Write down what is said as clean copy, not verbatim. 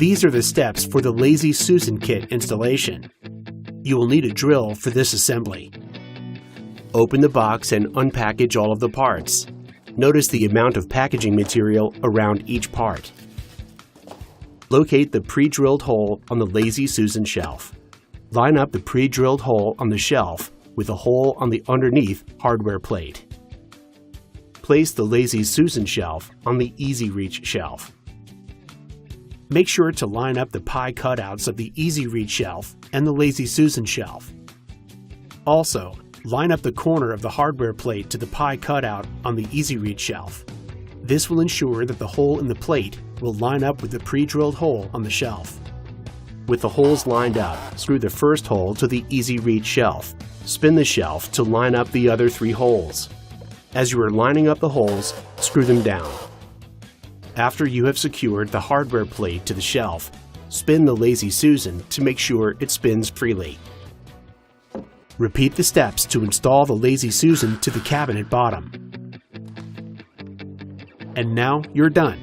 These are the steps for the Lazy Susan kit installation. You will need a drill for this assembly. Open the box and unpackage all of the parts. Notice the amount of packaging material around each part. Locate the pre-drilled hole on the Lazy Susan shelf. Line up the pre-drilled hole on the shelf with a hole on the underneath hardware plate. Place the Lazy Susan shelf on the Easy Reach shelf. Make sure to line up the pie cutouts of the Easy Reach shelf and the Lazy Susan shelf. Also, line up the corner of the hardware plate to the pie cutout on the Easy Reach shelf. This will ensure that the hole in the plate will line up with the pre-drilled hole on the shelf. With the holes lined up, screw the first hole to the Easy Reach shelf. Spin the shelf to line up the other 3 holes. As you are lining up the holes, screw them down. After you have secured the hardware plate to the shelf, spin the Lazy Susan to make sure it spins freely. Repeat the steps to install the Lazy Susan to the cabinet bottom. And now you're done.